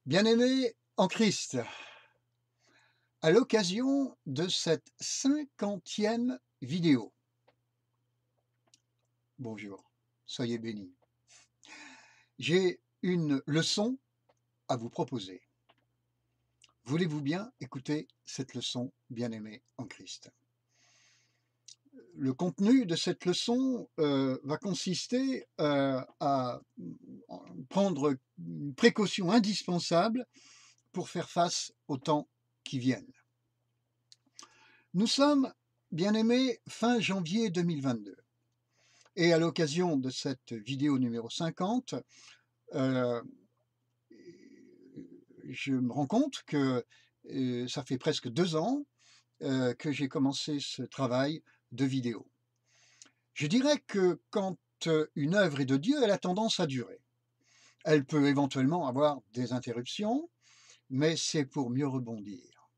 Bien-aimés en Christ, à l'occasion de cette 50e vidéo, bonjour, soyez bénis. J'ai une leçon à vous proposer. Voulez-vous bien écouter cette leçon, bien-aimés en Christ? Le contenu de cette leçon va consister à prendre une précaution indispensable pour faire face aux temps qui viennent. Nous sommes, bien-aimés, fin janvier 2022. Et à l'occasion de cette vidéo numéro 50, euh, je me rends compte que ça fait presque 2 ans que j'ai commencé ce travail de vidéo. Je dirais que quand une œuvre est de Dieu, elle a tendance à durer. Elle peut éventuellement avoir des interruptions, mais c'est pour mieux rebondir.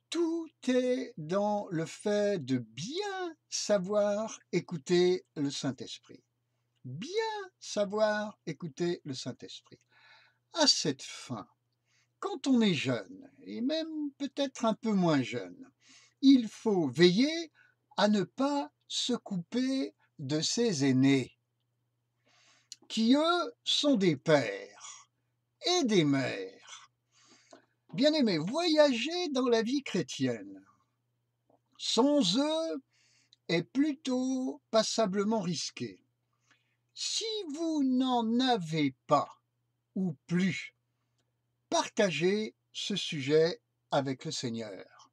Tout est dans le fait de bien savoir écouter le Saint-Esprit. Bien savoir écouter le Saint-Esprit. À cette fin, quand on est jeune, et même peut-être un peu moins jeune, il faut veiller à ne pas se couper de ses aînés, qui eux sont des pères et des mères. Bien-aimés, voyager dans la vie chrétienne sans eux est plutôt passablement risqué. Si vous n'en avez pas ou plus, partagez ce sujet avec le Seigneur.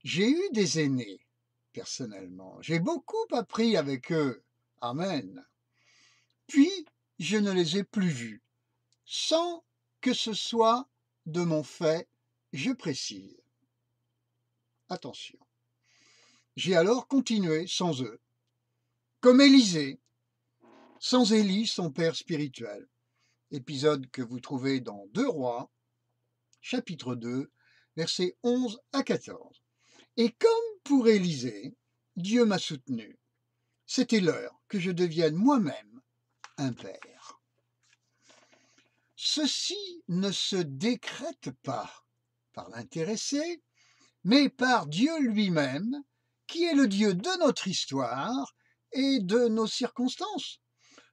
J'ai eu des aînés, personnellement. J'ai beaucoup appris avec eux. Amen. Puis, je ne les ai plus vus, sans que ce soit de mon fait, je précise. Attention. J'ai alors continué sans eux, comme Élisée, sans Élie, son père spirituel. Épisode que vous trouvez dans 2 Rois, chapitre 2, versets 11 à 14. Et comme pour Élisée, Dieu m'a soutenu. C'était l'heure que je devienne moi-même un père. Ceci ne se décrète pas par l'intéressé, mais par Dieu lui-même, qui est le Dieu de notre histoire et de nos circonstances.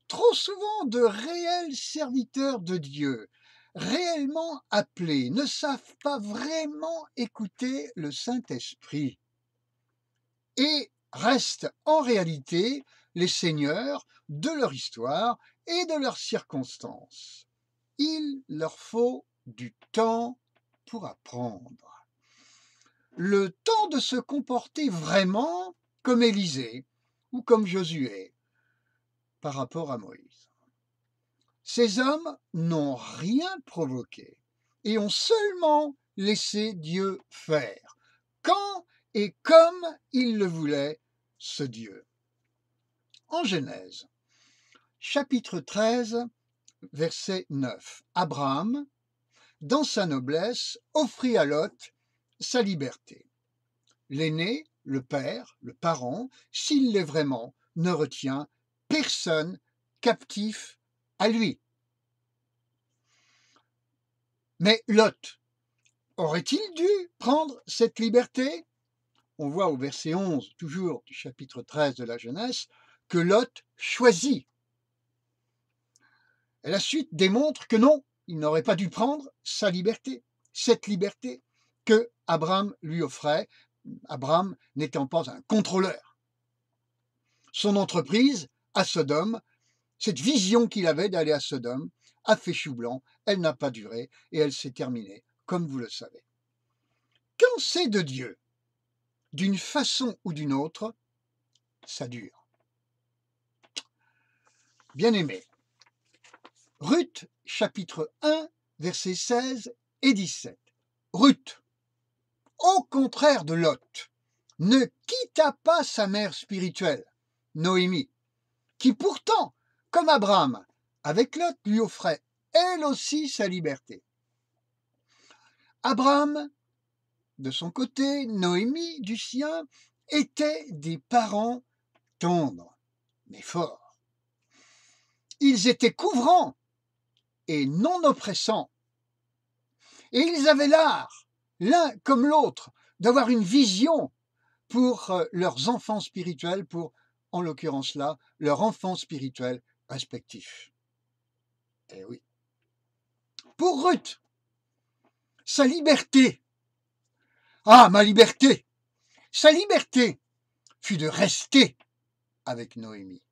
Trop souvent, de réels serviteurs de Dieu, réellement appelés, ne savent pas vraiment écouter le Saint-Esprit et restent en réalité les seigneurs de leur histoire et de leurs circonstances. Il leur faut du temps pour apprendre. Le temps de se comporter vraiment comme Élisée ou comme Josué par rapport à Moïse. Ces hommes n'ont rien provoqué et ont seulement laissé Dieu faire, quand et comme il le voulait, ce Dieu. En Genèse, chapitre 13, verset 9, Abraham, dans sa noblesse, offrit à Lot sa liberté. L'aîné, le père, le parent, s'il l'est vraiment, ne retient personne captif à lui. Mais Lot, aurait-il dû prendre cette liberté? On voit au verset 11, toujours du chapitre 13 de la Genèse, que Lot choisit. Et la suite démontre que non, il n'aurait pas dû prendre sa liberté, cette liberté que Abraham lui offrait, Abraham n'étant pas un contrôleur. Son entreprise à Sodome, cette vision qu'il avait d'aller à Sodome, a fait chou blanc, elle n'a pas duré et elle s'est terminée, comme vous le savez. Quand c'est de Dieu, d'une façon ou d'une autre, ça dure. Bien-aimés, Ruth, chapitre 1, versets 16 et 17. Ruth, au contraire de Lot, ne quitta pas sa mère spirituelle, Noémie, qui pourtant, comme Abraham, avec Lot, lui offrait elle aussi sa liberté. Abraham, de son côté, Noémie, du sien, étaient des parents tendres, mais forts. Ils étaient couvrants et non oppressants. Et ils avaient l'art, l'un comme l'autre, d'avoir une vision pour leurs enfants spirituels, pour, en l'occurrence là, leur enfant spirituel respectif. Eh oui. Pour Ruth, sa liberté, ma liberté, sa liberté fut de rester avec Noémie,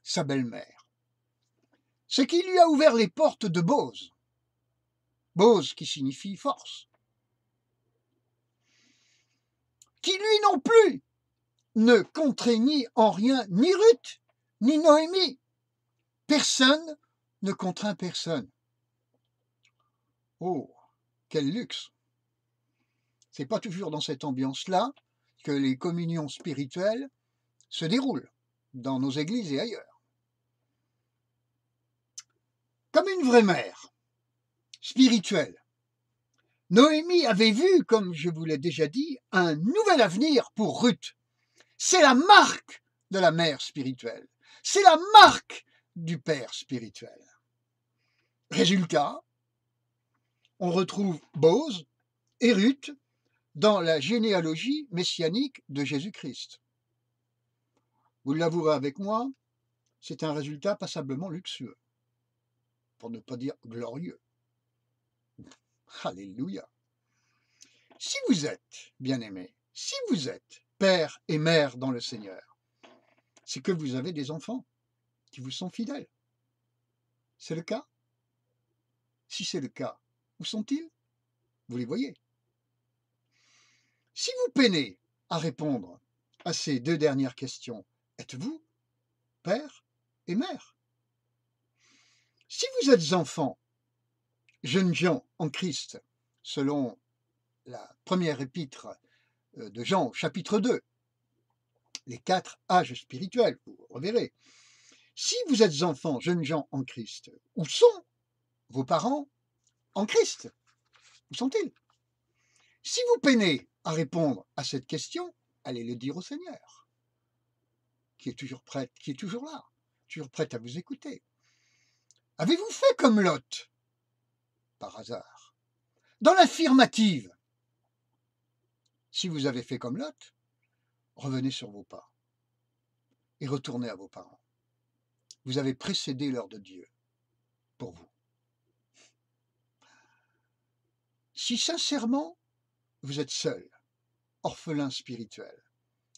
sa belle-mère. Ce qui lui a ouvert les portes de Bose. Bose qui signifie force. Qui lui non plus ne contraignit en rien ni Ruth, ni Noémie. Personne ne contraint personne. Oh, quel luxe! C'est pas toujours dans cette ambiance-là que les communions spirituelles se déroulent dans nos églises et ailleurs. Comme une vraie mère spirituelle, Noémie avait vu, comme je vous l'ai déjà dit, un nouvel avenir pour Ruth. C'est la marque de la mère spirituelle. C'est la marque du père spirituel. Résultat, on retrouve Bose et Ruth dans la généalogie messianique de Jésus-Christ. Vous l'avouerez avec moi, c'est un résultat passablement luxueux, pour ne pas dire glorieux. Alléluia. Si vous êtes, bien-aimés, si vous êtes père et mère dans le Seigneur, c'est que vous avez des enfants qui vous sont fidèles. C'est le cas? Si c'est le cas, où sont-ils? Vous les voyez. Si vous peinez à répondre à ces deux dernières questions, êtes-vous père et mère? Si vous êtes enfant, jeunes gens en Christ, selon la première épître de Jean, au chapitre 2, les 4 âges spirituels, vous reverrez. Si vous êtes enfants, jeunes gens en Christ, où sont vos parents en Christ? Où sont-ils? Si vous peinez à répondre à cette question, allez le dire au Seigneur, qui est toujours prêt, qui est toujours là, toujours prêt à vous écouter. Avez-vous fait comme Lot, par hasard? Dans l'affirmative, si vous avez fait comme Lot, revenez sur vos pas et retournez à vos parents. Vous avez précédé l'heure de Dieu pour vous. Si sincèrement vous êtes seul, orphelin spirituel,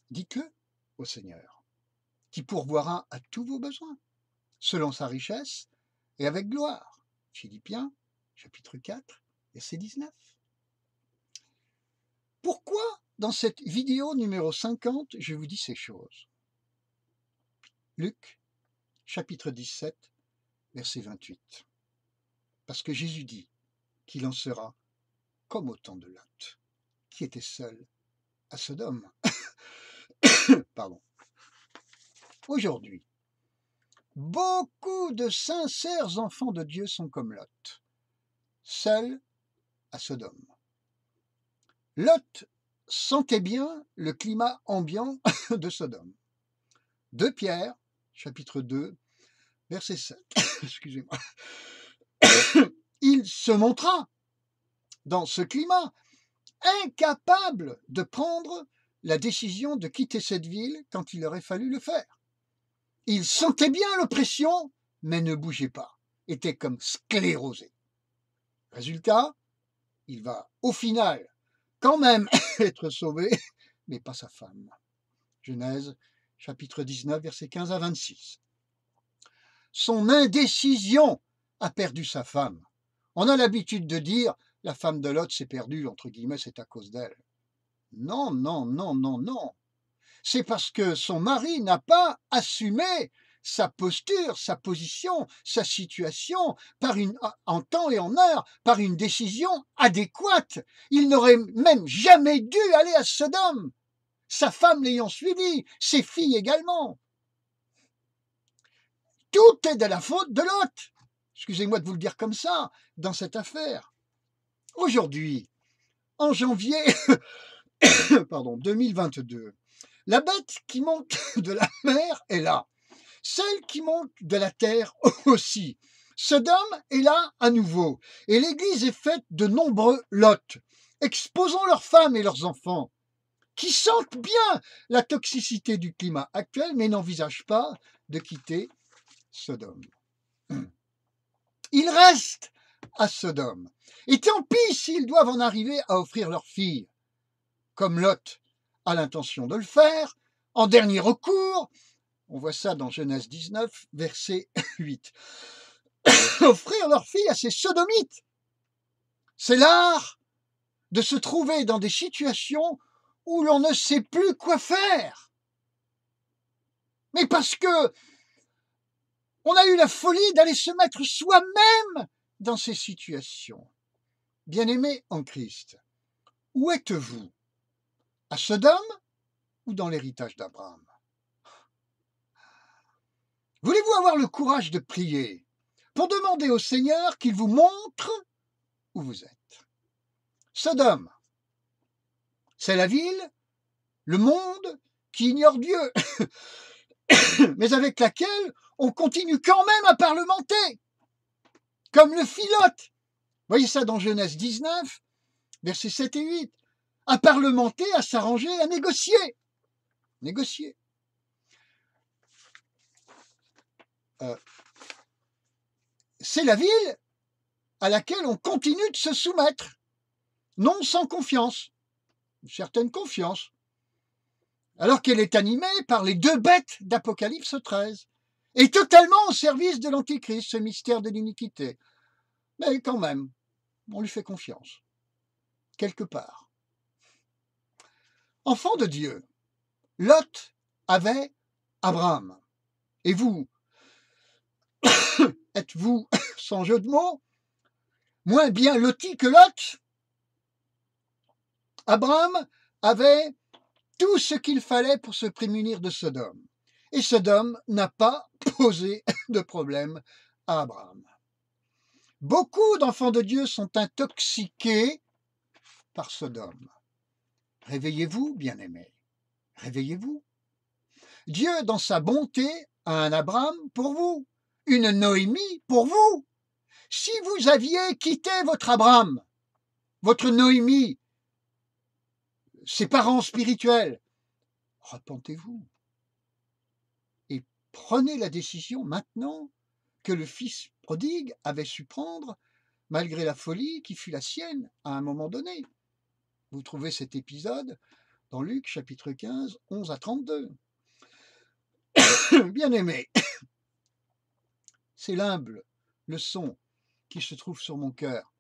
dites-le au Seigneur, qui pourvoira à tous vos besoins, selon sa richesse et avec gloire. Philippiens, chapitre 4, verset 19. Pourquoi, dans cette vidéo numéro 50, je vous dis ces choses? Luc, chapitre 17, verset 28. Parce que Jésus dit qu'il en sera comme au temps de Lot, qui était seul à Sodome. Pardon. Aujourd'hui, beaucoup de sincères enfants de Dieu sont comme Lot, seuls à Sodome. Lot sentait bien le climat ambiant de Sodome. 2 Pierre, chapitre 2, verset 7. Excusez-moi. Il se montra dans ce climat incapable de prendre la décision de quitter cette ville quand il aurait fallu le faire. Il sentait bien l'oppression, mais ne bougeait pas, était comme sclérosé. Résultat, il va au final quand même être sauvé, mais pas sa femme. Genèse, chapitre 19, versets 15 à 26. Son indécision a perdu sa femme. On a l'habitude de dire « la femme de Lot s'est perdue, entre guillemets, c'est à cause d'elle ». Non, non, non, non, non. C'est parce que son mari n'a pas assumé sa posture, sa position, sa situation, en temps et en heure, par une décision adéquate. Il n'aurait même jamais dû aller à Sodome, sa femme l'ayant suivi, ses filles également. Tout est de la faute de Lot. Excusez-moi de vous le dire comme ça, dans cette affaire. Aujourd'hui, en janvier 2022, la bête qui monte de la mer est là. Celle qui monte de la terre aussi. Sodome est là à nouveau, et l'Église est faite de nombreux Lots, exposant leurs femmes et leurs enfants, qui sentent bien la toxicité du climat actuel, mais n'envisagent pas de quitter Sodome. Ils restent à Sodome, et tant pis s'ils doivent en arriver à offrir leurs filles, comme Lot a l'intention de le faire, en dernier recours. On voit ça dans Genèse 19, verset 8. Offrir leur fille à ces sodomites. C'est l'art de se trouver dans des situations où l'on ne sait plus quoi faire. Mais parce que on a eu la folie d'aller se mettre soi-même dans ces situations. Bien-aimés en Christ, où êtes-vous? À Sodome ou dans l'héritage d'Abraham? Voulez-vous avoir le courage de prier pour demander au Seigneur qu'il vous montre où vous êtes? Sodome, c'est la ville, le monde qui ignore Dieu, mais avec laquelle on continue quand même à parlementer, comme le fit Lot. Voyez ça dans Genèse 19, versets 7 et 8. À parlementer, à s'arranger, à négocier. Négocier. C'est la ville à laquelle on continue de se soumettre, non sans confiance, une certaine confiance, alors qu'elle est animée par les deux bêtes d'Apocalypse 13, et totalement au service de l'Antichrist, ce mystère de l'iniquité. Mais quand même, on lui fait confiance, quelque part. Enfant de Dieu, Lot avait Abraham. Et vous, êtes-vous, sans jeu de mots, moins bien loti que Lot? Abraham avait tout ce qu'il fallait pour se prémunir de Sodome. Et Sodome n'a pas posé de problème à Abraham. Beaucoup d'enfants de Dieu sont intoxiqués par Sodome. Réveillez-vous, bien-aimés. Réveillez-vous. Dieu, dans sa bonté, a un Abraham pour vous, une Noémie pour vous. Si vous aviez quitté votre Abraham, votre Noémie, ses parents spirituels, repentez-vous et prenez la décision maintenant que le fils prodigue avait su prendre malgré la folie qui fut la sienne à un moment donné. Vous trouvez cet épisode dans Luc chapitre 15, 11 à 32. Bien-aimé, c'est l'humble leçon qui se trouve sur mon cœur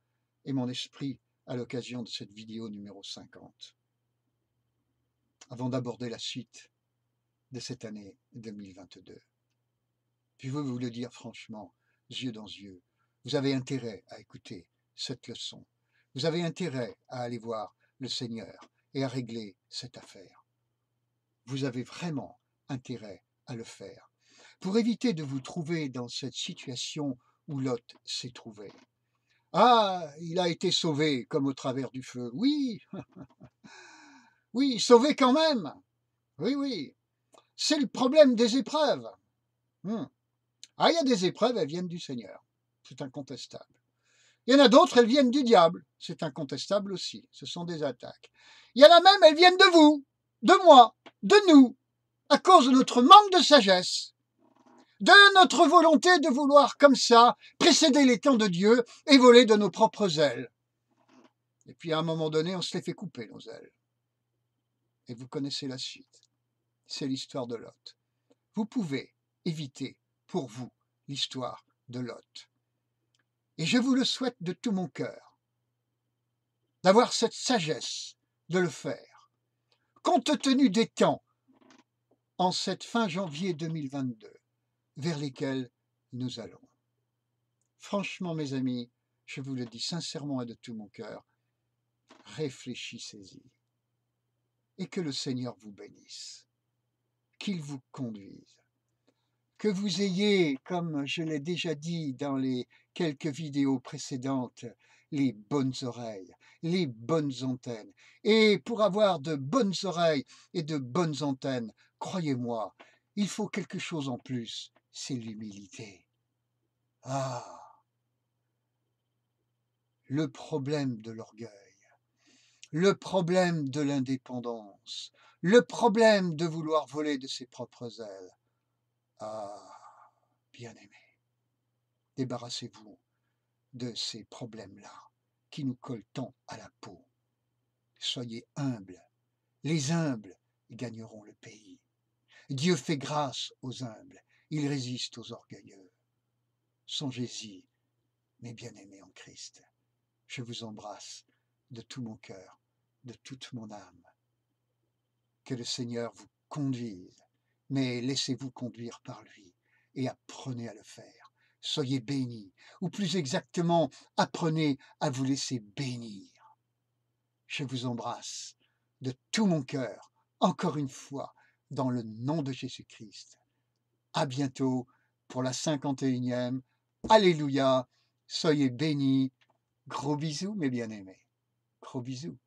et mon esprit à l'occasion de cette vidéo numéro 50. Avant d'aborder la suite de cette année 2022. Je veux vous le dire franchement, yeux dans yeux, vous avez intérêt à écouter cette leçon. Vous avez intérêt à aller voir le Seigneur et à régler cette affaire. Vous avez vraiment intérêt à le faire pour éviter de vous trouver dans cette situation où Lot s'est trouvé. Ah, il a été sauvé comme au travers du feu. Oui, oui, sauvé quand même. Oui, oui. C'est le problème des épreuves. Ah, il y a des épreuves, elles viennent du Seigneur. C'est incontestable. Il y en a d'autres, elles viennent du diable. C'est incontestable aussi. Ce sont des attaques. Il y en a même, elles viennent de vous, de moi, de nous, à cause de notre manque de sagesse, de notre volonté de vouloir comme ça précéder les temps de Dieu et voler de nos propres ailes. Et puis à un moment donné, on se les fait couper, nos ailes. Et vous connaissez la suite. C'est l'histoire de Lot. Vous pouvez éviter pour vous l'histoire de Lot. Et je vous le souhaite de tout mon cœur, d'avoir cette sagesse de le faire, compte tenu des temps en cette fin janvier 2022 vers lesquels nous allons. Franchement, mes amis, je vous le dis sincèrement et de tout mon cœur, réfléchissez-y et que le Seigneur vous bénisse, qu'il vous conduise. Que vous ayez, comme je l'ai déjà dit dans les quelques vidéos précédentes, les bonnes oreilles, les bonnes antennes. Et pour avoir de bonnes oreilles et de bonnes antennes, croyez-moi, il faut quelque chose en plus, c'est l'humilité. Ah, le problème de l'orgueil, le problème de l'indépendance, le problème de vouloir voler de ses propres ailes. Ah, bien-aimés, débarrassez-vous de ces problèmes-là qui nous collent tant à la peau. Soyez humbles. Les humbles gagneront le pays. Dieu fait grâce aux humbles. Il résiste aux orgueilleux. Songez-y, mes bien-aimés en Christ. Je vous embrasse de tout mon cœur, de toute mon âme. Que le Seigneur vous conduise, mais laissez-vous conduire par lui et apprenez à le faire. Soyez bénis, ou plus exactement, apprenez à vous laisser bénir. Je vous embrasse de tout mon cœur, encore une fois, dans le nom de Jésus-Christ. À bientôt pour la 51e. Alléluia, soyez bénis. Gros bisous, mes bien-aimés. Gros bisous.